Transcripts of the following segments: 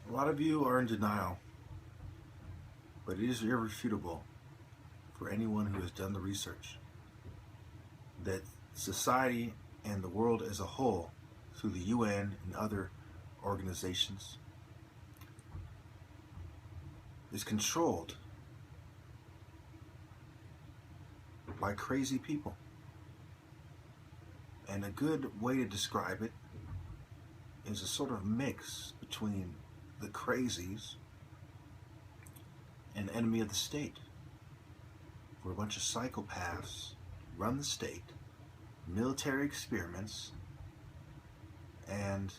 A lot of you are in denial, but it is irrefutable for anyone who has done the research that society and the world as a whole, through the UN and other organizations, is controlled by crazy people. And a good way to describe it is a sort of mix between the crazies and enemy of the state, where a bunch of psychopaths run the state, military experiments, and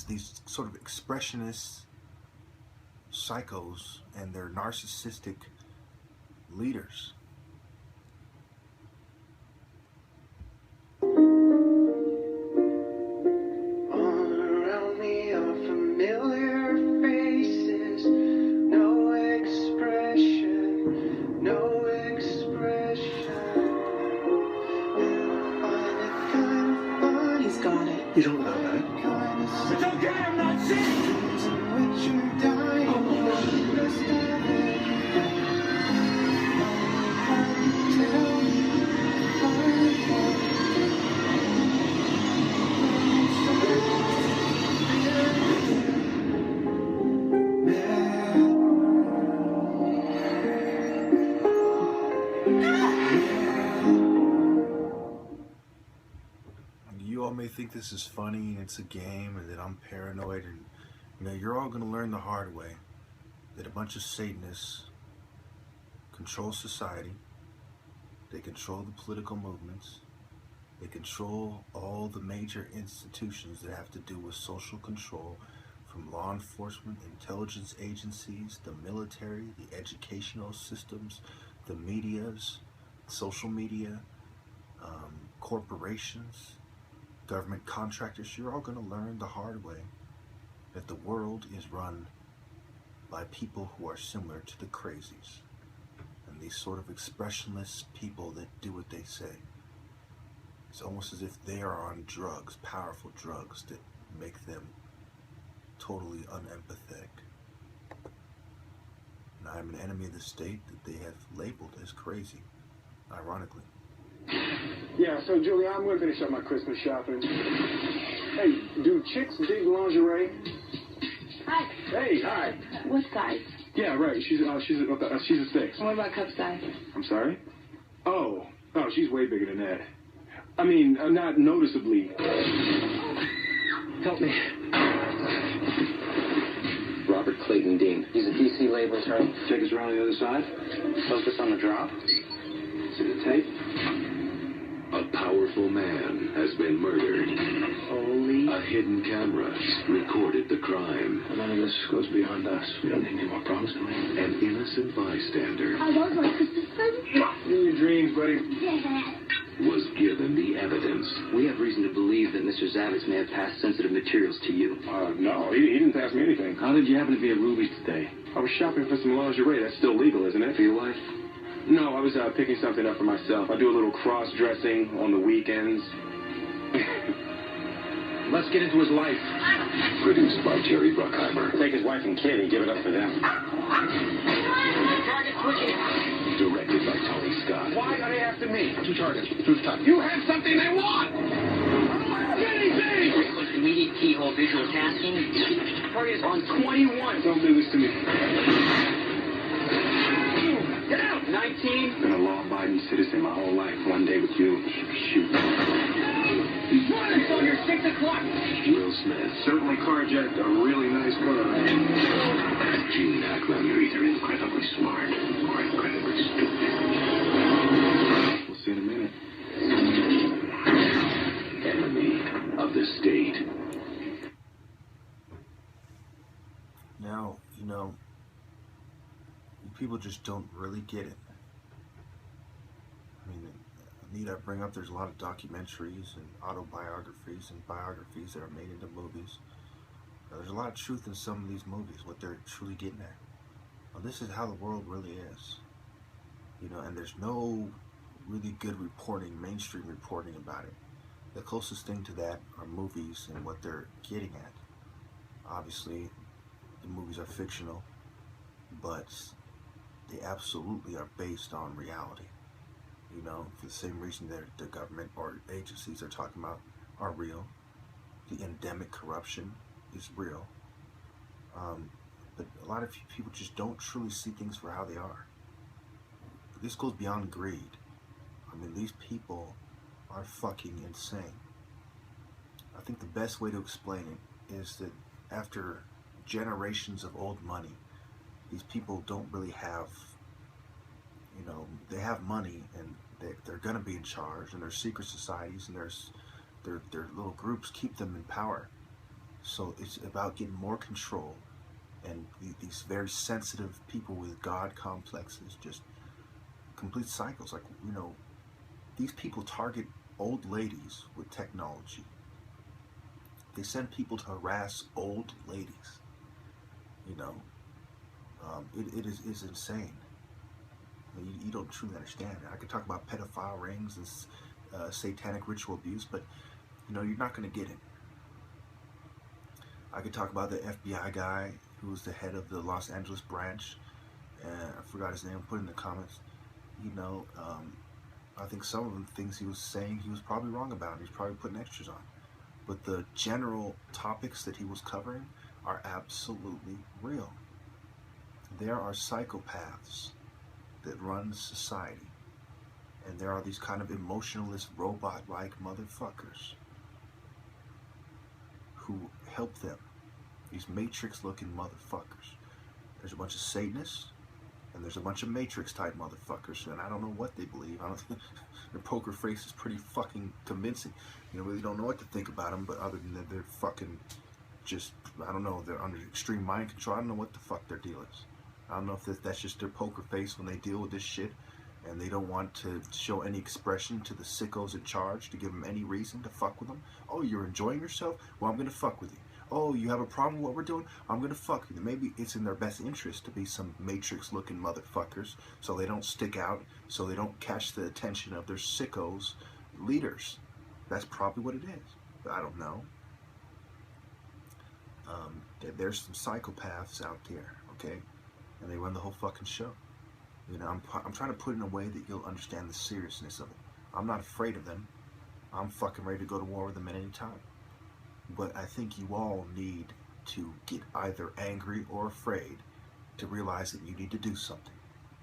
these sort of expressionist psychos and their narcissistic leaders. You don't know that. It's okay, I'm not sick! You all may think this is funny and it's a game and that I'm paranoid, and you're all going to learn the hard way that a bunch of Satanists control society, they control the political movements, they control all the major institutions that have to do with social control, from law enforcement, intelligence agencies, the military, the educational systems, the medias, social media, corporations, government contractors. You're all going to learn the hard way that the world is run by people who are similar to the crazies and these sort of expressionless people that do what they say. It's almost as if they are on drugs, powerful drugs that make them totally unempathetic. And I'm an enemy of the state that they have labeled as crazy, ironically. Yeah, so Julie, I'm gonna finish up my Christmas shopping. Hey, do chicks dig lingerie? Hi. Hey, hi. What size? Yeah, right. She's a 6. What about cup size? I'm sorry? Oh, she's way bigger than that. I mean, not noticeably. Help me. Robert Clayton Dean. He's a DC labor attorney. Take us around the other side. Focus on the drop. See the tape? A powerful man has been murdered. Holy. A hidden camera recorded the crime. None of this goes beyond us. We don't need any more problems, do we? An innocent bystander I love my Christmas present. In your dreams, buddy. was given the evidence. We have reason to believe that Mr. Zavitz may have passed sensitive materials to you. No, he didn't pass me anything. How did you happen to be at Ruby's today? I was shopping for some lingerie. That's still legal, isn't it? For your wife? No, I was picking something up for myself. I do a little cross-dressing on the weekends. Let's get into his life. Produced by Jerry Bruckheimer. Take his wife and kid and give it up for them. Target switching. Directed by Tony Scott. Why are they after me? 2 targets. Through the top. You have something they want! I don't have anything! Immediate keyhole visual tasking. Target is on 21. Don't do this to me. Get out! 19. Been a law-abiding citizen my whole life. One day with you, shoot. It's on your 6 o'clock. Will Smith. Certainly carjacked a really nice car. Gene Hackman. You're either incredibly smart or incredibly stupid. We'll see in a minute. Enemy of the state. Now, people just don't really get it. I mean, need I bring up there's a lot of documentaries and autobiographies and biographies that are made into movies. There's a lot of truth in some of these movies, what they're truly getting at. Well, this is how the world really is. And there's no really good reporting, mainstream reporting about it. The closest thing to that are movies and what they're getting at. Obviously, the movies are fictional, but they absolutely are based on reality. You know, for the same reason that the government or agencies are talking about are real. The endemic corruption is real. But a lot of people just don't truly see things for how they are. This goes beyond greed. I mean, these people are fucking insane. I think the best way to explain it is that after generations of old money, these people don't really have, you know, they have money and they're going to be in charge, and their secret societies and their little groups keep them in power. So it's about getting more control, and these very sensitive people with God complexes just complete cycles. Like, you know, these people target old ladies with technology. They send people to harass old ladies. You know, it is insane. I mean, you don't truly understand it. I could talk about pedophile rings and satanic ritual abuse, but you know, you're not going to get it. I could talk about the FBI guy who was the head of the Los Angeles branch. I forgot his name. Put it in the comments. You know, I think some of the things he was saying, he was probably wrong about. He's probably putting extras on. But the general topics that he was covering are absolutely real. There are psychopaths that run society. And there are these kind of emotionalist, robot-like motherfuckers who help them. These Matrix-looking motherfuckers. There's a bunch of Satanists, and there's a bunch of Matrix-type motherfuckers, and I don't know what they believe. I don't think their poker face is pretty fucking convincing. You know, really don't know what to think about them, but other than that, they're fucking just, I don't know, they're under extreme mind control. I don't know what the fuck their deal is. I don't know if that's just their poker face when they deal with this shit, and they don't want to show any expression to the sickos in charge to give them any reason to fuck with them. Oh, you're enjoying yourself? Well, I'm going to fuck with you. Oh, you have a problem with what we're doing? I'm going to fuck with you. Maybe it's in their best interest to be some Matrix-looking motherfuckers so they don't stick out, so they don't catch the attention of their sickos leaders. That's probably what it is. But I don't know. There's some psychopaths out there, okay? And they run the whole fucking show. You know, I'm trying to put it in a way that you'll understand the seriousness of it. I'm not afraid of them. I'm fucking ready to go to war with them at any time. But I think you all need to get either angry or afraid to realize that you need to do something.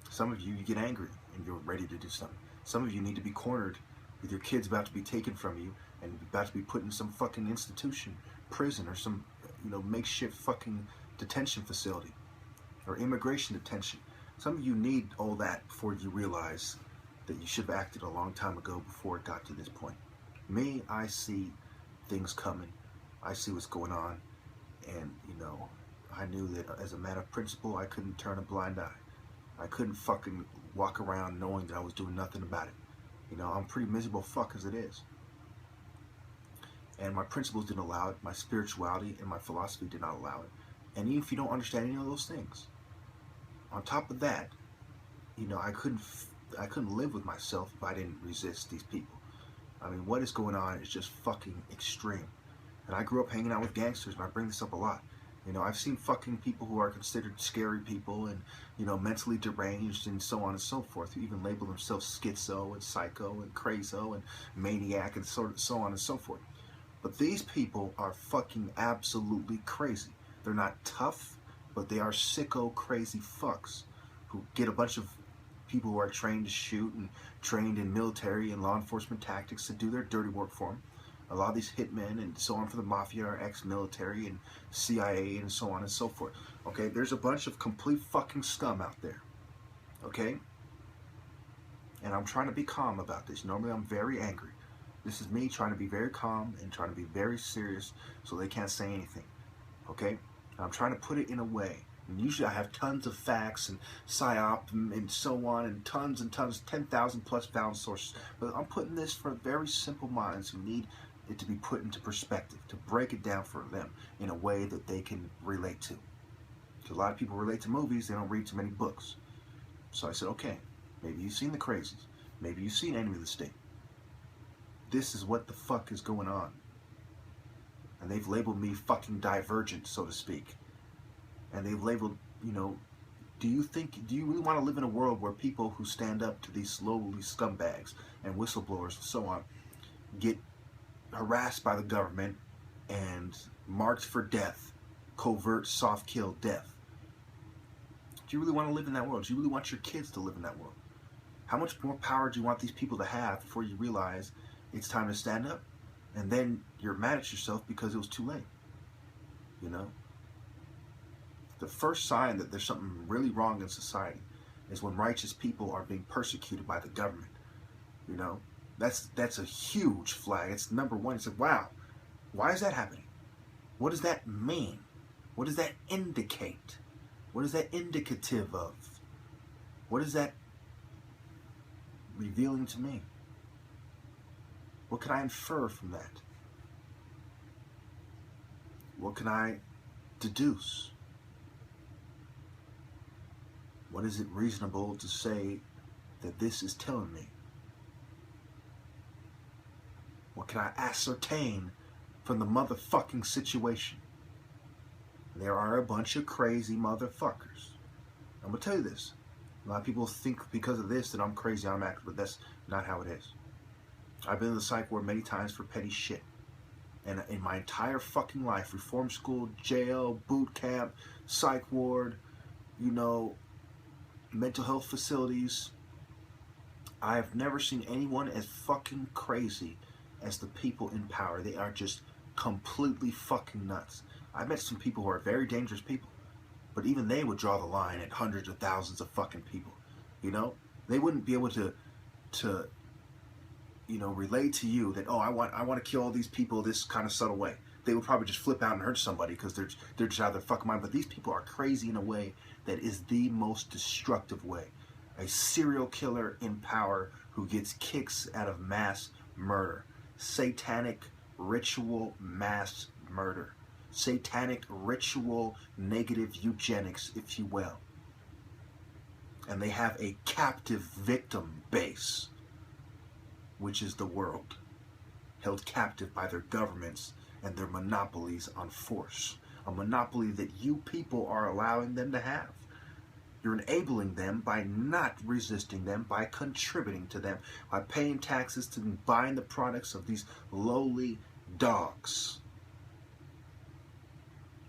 Some of you get angry and you're ready to do something. Some of you need to be cornered with your kids about to be taken from you and about to be put in some fucking institution, prison, or some, you know, makeshift fucking detention facility or immigration detention. Some of you need all that before you realize that you should have acted a long time ago before it got to this point. Me, I see things coming. I see what's going on, and, you know, I knew that as a matter of principle, I couldn't turn a blind eye. I couldn't fucking walk around knowing that I was doing nothing about it. You know, I'm a pretty miserable fuck as it is. And my principles didn't allow it, my spirituality and my philosophy did not allow it. And even if you don't understand any of those things, on top of that, you know, I couldn't live with myself if I didn't resist these people. I mean, what is going on is just fucking extreme. And I grew up hanging out with gangsters, and I bring this up a lot. You know, I've seen fucking people who are considered scary people and, you know, mentally deranged and so on and so forth, who even label themselves schizo and psycho and crazo and maniac and so on and so forth. But these people are fucking absolutely crazy. They're not tough, but they are sicko crazy fucks who get a bunch of people who are trained to shoot and trained in military and law enforcement tactics to do their dirty work for them. A lot of these hitmen and so on for the mafia are ex-military and CIA and so on and so forth. Okay, there's a bunch of complete fucking scum out there. Okay? And I'm trying to be calm about this. Normally I'm very angry. This is me trying to be very calm and trying to be very serious so they can't say anything. Okay? And I'm trying to put it in a way. And usually I have tons of facts and psyop and so on and tons, 10,000 plus valid sources. But I'm putting this for very simple minds who need it to be put into perspective, to break it down for them in a way that they can relate to. Because a lot of people relate to movies, they don't read too many books. So I said, okay, maybe you've seen the Crazies. Maybe you've seen Enemy of the State. This is what the fuck is going on. And they've labeled me fucking divergent, so to speak. And they've labeled, you know, do you really want to live in a world where people who stand up to these lowly scumbags and whistleblowers and so on get harassed by the government and marked for death, covert soft kill death? Do you really want to live in that world? Do you really want your kids to live in that world? How much more power do you want these people to have before you realize it's time to stand up? And then you're mad at yourself because it was too late. You know? The first sign that there's something really wrong in society is when righteous people are being persecuted by the government. You know? That's a huge flag. It's number one. It's like, wow, why is that happening? What does that mean? What does that indicate? What is that indicative of? What is that revealing to me? What can I infer from that? What can I deduce? What is it reasonable to say that this is telling me? What can I ascertain from the motherfucking situation? There are a bunch of crazy motherfuckers. I'm going to tell you this. A lot of people think because of this that I'm crazy, I'm active, but that's not how it is. I've been in the psych ward many times for petty shit. And in my entire fucking life, reform school, jail, boot camp, psych ward, you know, mental health facilities, I have never seen anyone as fucking crazy as the people in power. They are just completely fucking nuts. I met some people who are very dangerous people, but even they would draw the line at hundreds of thousands of fucking people. You know, they wouldn't be able to you know, relate to you that, oh, I want to kill all these people this kind of subtle way. They would probably just flip out and hurt somebody because they're just out of their fucking mind. But these people are crazy in a way that is the most destructive way. A serial killer in power who gets kicks out of mass murder. Satanic ritual mass murder. Satanic ritual negative eugenics, if you will. And they have a captive victim base, which is the world, held captive by their governments and their monopolies on force. A monopoly that you people are allowing them to have. You're enabling them by not resisting them, by contributing to them, by paying taxes to buying the products of these lowly dogs.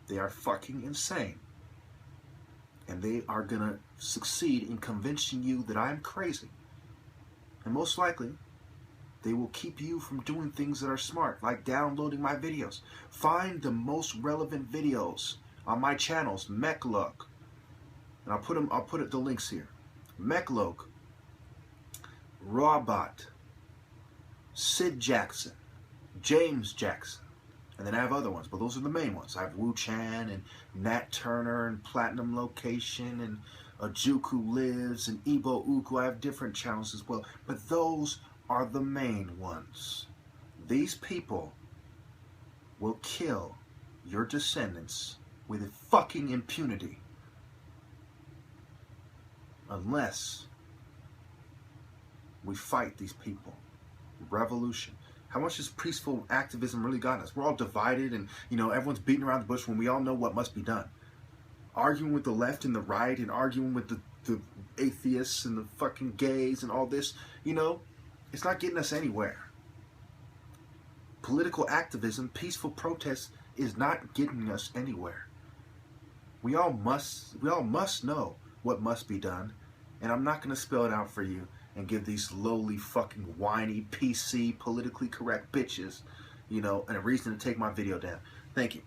They are fucking insane. And they are gonna succeed in convincing you that I'm crazy. And most likely, they will keep you from doing things that are smart, like downloading my videos. Find the most relevant videos on my channels, Mechlug. And I'll put the links here. Mechlug, Rawbot, Sid Jackson, James Jackson. And then I have other ones, but those are the main ones. I have Wu Chan and Nat Turner and Platinum Location and Ajuku Lives and Ebo Uku. I have different channels as well, but those are the main ones. These people will kill your descendants with fucking impunity unless we fight these people. Revolution. How much has peaceful activism really gotten us? We're all divided and, you know, everyone's beating around the bush when we all know what must be done. Arguing with the left and the right and arguing with the atheists and the fucking gays and all this, you know, it's not getting us anywhere. Political activism, peaceful protest is not getting us anywhere. We all must know what must be done, and I'm not going to spell it out for you and give these lowly fucking whiny PC politically correct bitches, you know, a reason to take my video down. Thank you.